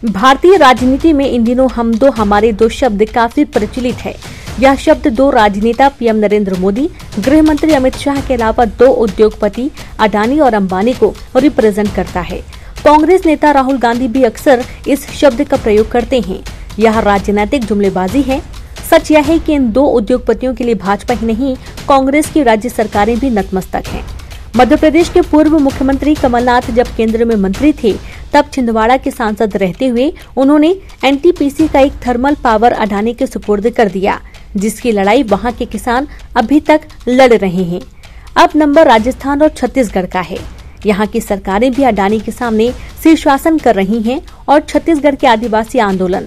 भारतीय राजनीति में इन दिनों हम दो हमारे दो शब्द काफी प्रचलित है। यह शब्द दो राजनेता पीएम नरेंद्र मोदी, गृह मंत्री अमित शाह के अलावा दो उद्योगपति अडानी और अंबानी को रिप्रेजेंट करता है। कांग्रेस नेता राहुल गांधी भी अक्सर इस शब्द का प्रयोग करते हैं। यह राजनीतिक जुमलेबाजी है। सच यह है कि इन दो उद्योगपतियों के लिए भाजपा ही नहीं, कांग्रेस की राज्य सरकारें भी नतमस्तक हैं। मध्य प्रदेश के पूर्व मुख्यमंत्री कमलनाथ जब केंद्र में मंत्री थे, तब छिंदवाड़ा के सांसद रहते हुए उन्होंने एनटीपीसी का एक थर्मल पावर अडानी के सुपुर्द कर दिया, जिसकी लड़ाई वहां के किसान अभी तक लड़ रहे हैं। अब नंबर राजस्थान और छत्तीसगढ़ का है। यहाँ की सरकारें भी अडानी के सामने शीर्षासन कर रही हैं और छत्तीसगढ़ के आदिवासी आंदोलन।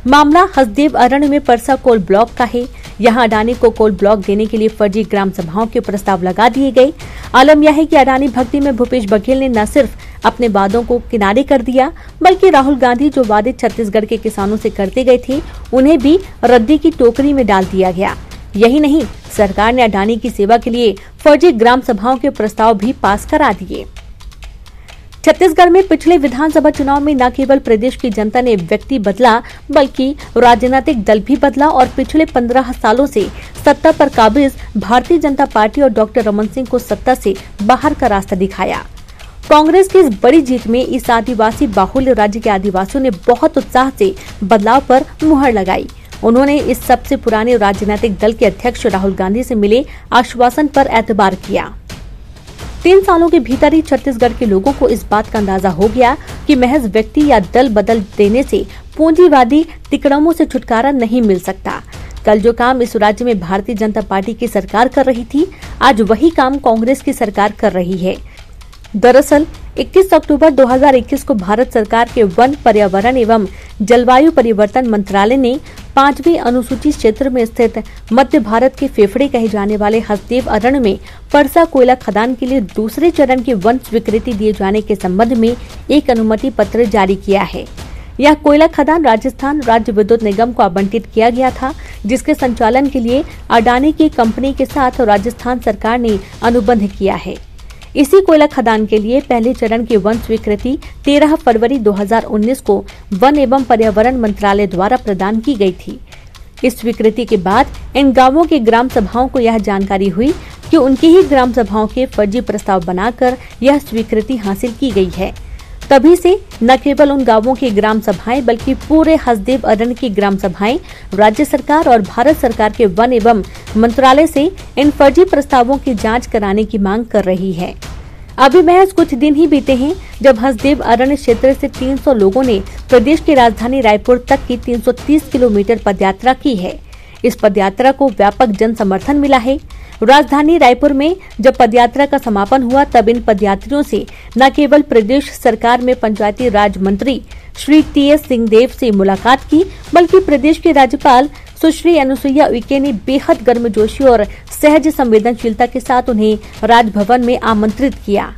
मामला हसदेव अरण्य में परसा कोल ब्लॉक का है। यहाँ अडानी को कोल ब्लॉक देने के लिए फर्जी ग्राम सभाओं के प्रस्ताव लगा दिए गए। आलम यह है कि अडानी भक्ति में भूपेश बघेल ने न सिर्फ अपने वादों को किनारे कर दिया, बल्कि राहुल गांधी जो वादे छत्तीसगढ़ के किसानों से करते गए थे, उन्हें भी रद्दी की टोकरी में डाल दिया गया। यही नहीं, सरकार ने अडानी की सेवा के लिए फर्जी ग्राम सभाओं के प्रस्ताव भी पास करा दिए। छत्तीसगढ़ में पिछले विधानसभा चुनाव में न केवल प्रदेश की जनता ने व्यक्ति बदला, बल्कि राजनीतिक दल भी बदला और पिछले 15 सालों से सत्ता पर काबिज भारतीय जनता पार्टी और डॉक्टर रमन सिंह को सत्ता से बाहर का रास्ता दिखाया। कांग्रेस की इस बड़ी जीत में इस आदिवासी बाहुल्य राज्य के आदिवासियों ने बहुत उत्साह से बदलाव पर मुहर लगाई। उन्होंने इस सबसे पुराने राजनीतिक दल के अध्यक्ष राहुल गांधी से मिले आश्वासन पर एतबार किया। 3 सालों के भीतर ही छत्तीसगढ़ के लोगों को इस बात का अंदाजा हो गया कि महज व्यक्ति या दल बदल देने से पूंजीवादी तिकड़मों से छुटकारा नहीं मिल सकता। कल जो काम इस राज्य में भारतीय जनता पार्टी की सरकार कर रही थी, आज वही काम कांग्रेस की सरकार कर रही है। दरअसल 21 अक्टूबर 2021 को भारत सरकार के वन, पर्यावरण एवं जलवायु परिवर्तन मंत्रालय ने 5वीं अनुसूचित क्षेत्र में स्थित मध्य भारत के फेफड़े कहे जाने वाले हसदेव अरण्य में परसा कोयला खदान के लिए दूसरे चरण की वन स्वीकृति दिए जाने के संबंध में एक अनुमति पत्र जारी किया है। यह कोयला खदान राजस्थान राज्य विद्युत निगम को आवंटित किया गया था, जिसके संचालन के लिए अडानी की कंपनी के साथ राजस्थान सरकार ने अनुबंध किया है। इसी कोयला खदान के लिए पहले चरण की वन स्वीकृति 13 फरवरी 2019 को वन एवं पर्यावरण मंत्रालय द्वारा प्रदान की गई थी। इस स्वीकृति के बाद इन गांवों की ग्राम सभाओं को यह जानकारी हुई कि उनकी ही ग्राम सभाओं के फर्जी प्रस्ताव बनाकर यह स्वीकृति हासिल की गई है। तभी से न केवल उन गांवों की ग्राम सभाएं, बल्कि पूरे हसदेव अरण्य की ग्राम सभाएं राज्य सरकार और भारत सरकार के वन एवं मंत्रालय से इन फर्जी प्रस्तावों की जांच कराने की मांग कर रही है। अभी महज कुछ दिन ही बीते हैं जब हसदेव अरण्य क्षेत्र से 300 लोगों ने प्रदेश की राजधानी रायपुर तक की 330 किलोमीटर पदयात्रा की है। इस पदयात्रा को व्यापक जन समर्थन मिला है। राजधानी रायपुर में जब पदयात्रा का समापन हुआ, तब इन पदयात्रियों से न केवल प्रदेश सरकार में पंचायती राज मंत्री श्री टीएस सिंहदेव से मुलाकात की, बल्कि प्रदेश के राज्यपाल सुश्री अनुसुईया उइके ने बेहद गर्मजोशी और सहज संवेदनशीलता के साथ उन्हें राजभवन में आमंत्रित किया।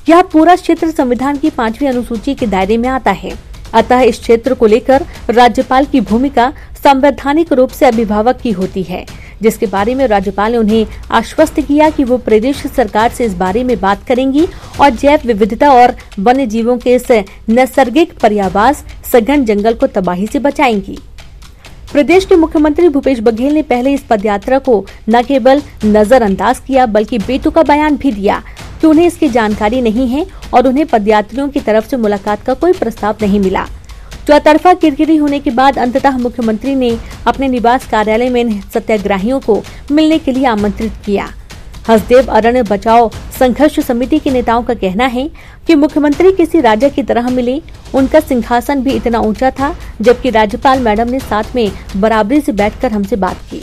यह पूरा क्षेत्र संविधान की 5वीं अनुसूची के दायरे में आता है। अतः इस क्षेत्र को लेकर राज्यपाल की भूमिका संवैधानिक रूप से अभिभावक की होती है, जिसके बारे में राज्यपाल ने उन्हें आश्वस्त किया कि वो प्रदेश सरकार से इस बारे में बात करेंगी और जैव विविधता और वन्य जीवों के इस नैसर्गिक पर्यावास सघन जंगल को तबाही से बचाएंगी। प्रदेश के मुख्यमंत्री भूपेश बघेल ने पहले इस पदयात्रा को न केवल नजरअंदाज किया, बल्कि बेतुका बयान भी दिया कि उन्हें इसकी जानकारी नहीं है और उन्हें पदयात्रियों की तरफ से मुलाकात का कोई प्रस्ताव नहीं मिला। चौतरफा किरकिरी होने के बाद अंततः मुख्यमंत्री ने अपने निवास कार्यालय में इन सत्याग्रहियों को मिलने के लिए आमंत्रित किया। हसदेव अरण्य बचाओ संघर्ष समिति के नेताओं का कहना है कि मुख्यमंत्री किसी राजा की तरह मिले। उनका सिंहासन भी इतना ऊंचा था, जबकि राज्यपाल मैडम ने साथ में बराबरी से बैठकर हमसे बात की।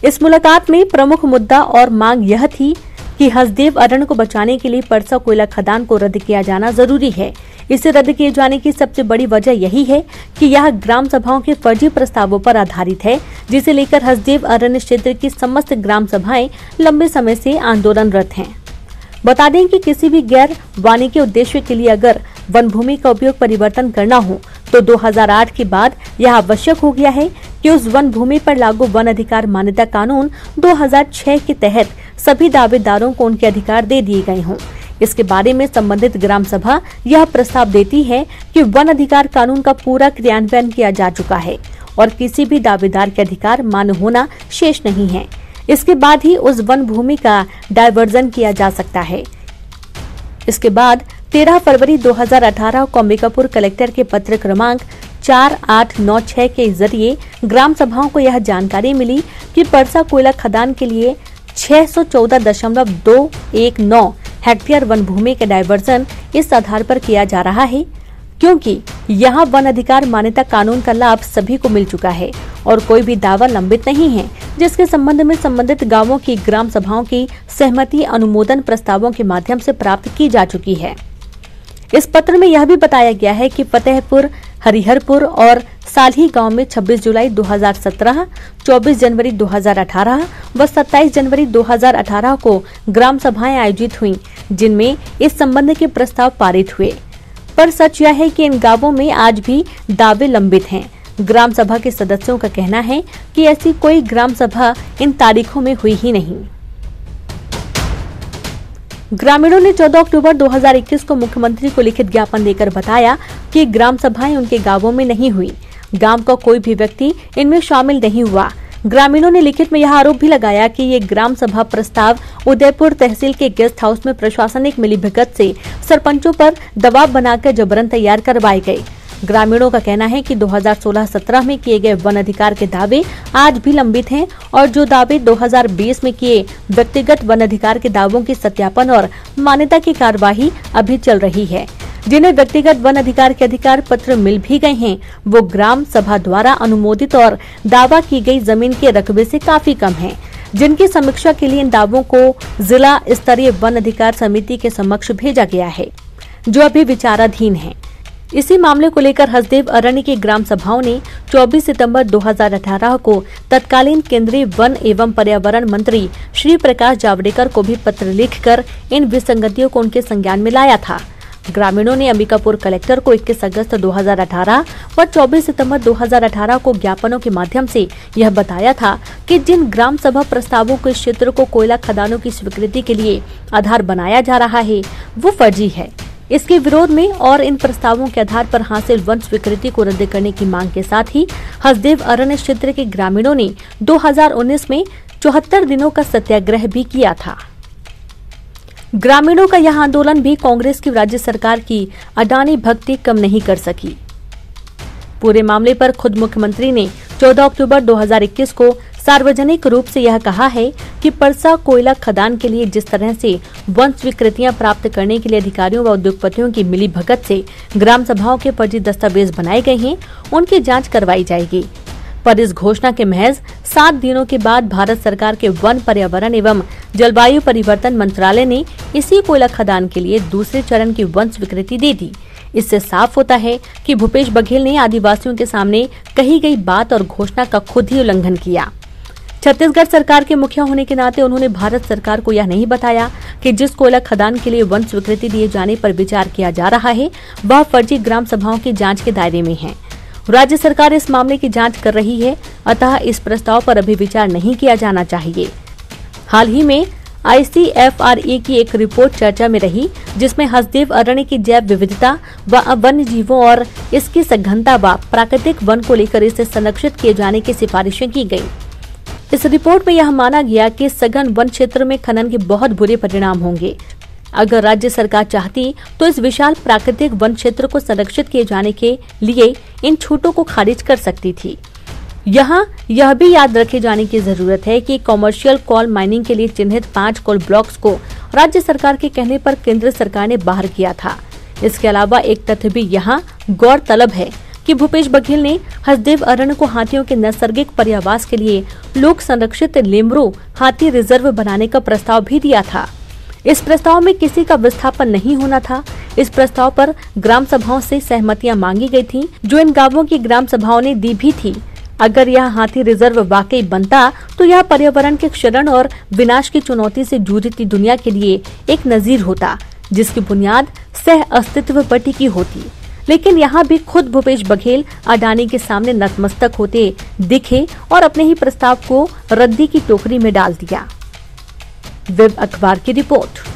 इस मुलाकात में प्रमुख मुद्दा और मांग यह थी कि हसदेव अरण्य को बचाने के लिए परसा कोयला खदान को रद्द किया जाना जरूरी है। इसे रद्द किए जाने की सबसे बड़ी वजह यही है कि यह ग्राम सभाओं के फर्जी प्रस्तावों पर आधारित है, जिसे लेकर हसदेव अरण्य क्षेत्र की समस्त ग्राम सभाएं लंबे समय से आंदोलनरत हैं। बता दें कि किसी भी गैर वाणिज्यिक उद्देश्य के लिए अगर वन भूमि का उपयोग परिवर्तन करना हो तो 2008 के बाद यह आवश्यक हो गया है कि उस वन भूमि पर लागू वन अधिकार मान्यता कानून 2006 के तहत सभी दावेदारों को उनके अधिकार दे दिए गए हों। इसके बारे में संबंधित ग्राम सभा यह प्रस्ताव देती है कि वन अधिकार कानून का पूरा क्रियान्वयन किया जा चुका है और किसी भी दावेदार के अधिकार मान्य होना शेष नहीं है। इसके बाद ही उस वन भूमि का डायवर्जन किया जा सकता है। इसके बाद 13 फरवरी 2018 को अंबिकापुर कलेक्टर के पत्र क्रमांक 4896 के जरिए ग्राम सभाओं को यह जानकारी मिली कि परसा कोयला खदान के लिए 614.219 हेक्टेयर वन भूमि के डायवर्जन इस आधार पर किया जा रहा है क्योंकि यहाँ वन अधिकार मान्यता कानून का लाभ सभी को मिल चुका है और कोई भी दावा लंबित नहीं है, जिसके संबंध में संबंधित गांवों की ग्राम सभाओं की सहमति अनुमोदन प्रस्तावों के माध्यम से प्राप्त की जा चुकी है। इस पत्र में यह भी बताया गया है कि फतेहपुर, हरिहरपुर और साल्ही गांव में 26 जुलाई 2017, 24 जनवरी 2018 व 27 जनवरी 2018 को ग्राम सभाएं आयोजित हुईं, जिनमें इस संबंध के प्रस्ताव पारित हुए। पर सच यह है कि इन गांवों में आज भी दावे लंबित हैं। ग्राम सभा के सदस्यों का कहना है कि ऐसी कोई ग्राम सभा इन तारीखों में हुई ही नहीं। ग्रामीणों ने 14 अक्टूबर 2021 को मुख्यमंत्री को लिखित ज्ञापन देकर बताया कि ग्राम सभाएं उनके गांवों में नहीं हुई। गांव का कोई भी व्यक्ति इनमें शामिल नहीं हुआ। ग्रामीणों ने लिखित में यह आरोप भी लगाया कि ये ग्राम सभा प्रस्ताव उदयपुर तहसील के गेस्ट हाउस में प्रशासनिक मिलीभगत से सरपंचों पर दबाव बनाकर जबरन तैयार करवाए गए। ग्रामीणों का कहना है कि 2016-17 में किए गए वन अधिकार के दावे आज भी लंबित हैं और जो दावे 2020 में किए व्यक्तिगत वन अधिकार के दावों की सत्यापन और मान्यता की कार्यवाही अभी चल रही है। जिन्हें व्यक्तिगत वन अधिकार के अधिकार पत्र मिल भी गए हैं, वो ग्राम सभा द्वारा अनुमोदित और दावा की गई जमीन के रकबे से काफी कम है, जिनकी समीक्षा के लिए इन दावों को जिला स्तरीय वन अधिकार समिति के समक्ष भेजा गया है, जो अभी विचाराधीन है। इसी मामले को लेकर हसदेव अरण्य की ग्राम सभाओं ने 24 सितंबर 2018 को तत्कालीन केंद्रीय वन एवं पर्यावरण मंत्री श्री प्रकाश जावड़ेकर को भी पत्र लिखकर इन विसंगतियों को उनके संज्ञान में लाया था। ग्रामीणों ने अंबिकापुर कलेक्टर को 21 अगस्त 2018 व 24 सितंबर 2018 को ज्ञापनों के माध्यम से यह बताया था कि जिन ग्राम सभा प्रस्तावों के क्षेत्र को कोयला खदानों की स्वीकृति के लिए आधार बनाया जा रहा है, वो फर्जी है। इसके विरोध में और इन प्रस्तावों के आधार पर हासिल वन स्वीकृति को रद्द करने की मांग के साथ ही हसदेव अरण्य क्षेत्र के ग्रामीणों ने 2019 में 74 दिनों का सत्याग्रह भी किया था। ग्रामीणों का यह आंदोलन भी कांग्रेस की राज्य सरकार की अडानी भक्ति कम नहीं कर सकी। पूरे मामले पर खुद मुख्यमंत्री ने 14 अक्टूबर 2021 को सार्वजनिक रूप से यह कहा है कि परसा कोयला खदान के लिए जिस तरह से वन स्वीकृतियां प्राप्त करने के लिए अधिकारियों व उद्योगपतियों की मिलीभगत से ग्राम सभाओं के फर्जी दस्तावेज बनाए गए हैं, उनकी जांच करवाई जाएगी। पर इस घोषणा के महज 7 दिनों के बाद भारत सरकार के वन, पर्यावरण एवं जलवायु परिवर्तन मंत्रालय ने इसी कोयला खदान के लिए दूसरे चरण की वन स्वीकृति दे दी। इससे साफ होता है कि भूपेश बघेल ने आदिवासियों के सामने कही गई बात और घोषणा का खुद ही उल्लंघन किया। छत्तीसगढ़ सरकार के मुखिया होने के नाते उन्होंने भारत सरकार को यह नहीं बताया कि जिस कोयला खदान के लिए वन स्वीकृति दिए जाने पर विचार किया जा रहा है, वह फर्जी ग्राम सभाओं की जांच के दायरे में है। राज्य सरकार इस मामले की जांच कर रही है, अतः इस प्रस्ताव पर अभी विचार नहीं किया जाना चाहिए। हाल ही में ICFRA की एक रिपोर्ट चर्चा में रही, जिसमें हसदेव अरण्य की जैव विविधता व वन्य जीवों और इसकी सघनता व प्राकृतिक वन को लेकर इसे संरक्षित किए जाने की सिफारिशें की गयी। इस रिपोर्ट में यह माना गया कि सघन वन क्षेत्र में खनन के बहुत बुरे परिणाम होंगे। अगर राज्य सरकार चाहती तो इस विशाल प्राकृतिक वन क्षेत्र को संरक्षित किए जाने के लिए इन छूटों को खारिज कर सकती थी। यहाँ यह भी याद रखे जाने की जरूरत है कि कॉमर्शियल कोल माइनिंग के लिए चिन्हित 5 कोल ब्लॉक्स को राज्य सरकार के कहने पर केंद्र सरकार ने बाहर किया था। इसके अलावा एक तथ्य भी यहाँ गौरतलब है कि भूपेश बघेल ने हसदेव अरण्य को हाथियों के नैसर्गिक पर्यावास के लिए लोक संरक्षित लेमरू हाथी रिजर्व बनाने का प्रस्ताव भी दिया था। इस प्रस्ताव में किसी का विस्थापन नहीं होना था। इस प्रस्ताव पर ग्राम सभाओं से सहमतियां मांगी गई थी, जो इन गांवों की ग्राम सभाओं ने दी भी थी। अगर यह हाथी रिजर्व वाकई बनता तो यह पर्यावरण के क्षरण और विनाश की चुनौती से जूझती दुनिया के लिए एक नजीर होता, जिसकी बुनियाद सह अस्तित्व पर टिकी होती। लेकिन यहाँ भी खुद भूपेश बघेल अडानी के सामने नतमस्तक होते दिखे और अपने ही प्रस्ताव को रद्दी की टोकरी में डाल दिया। वेब अखबार की रिपोर्ट।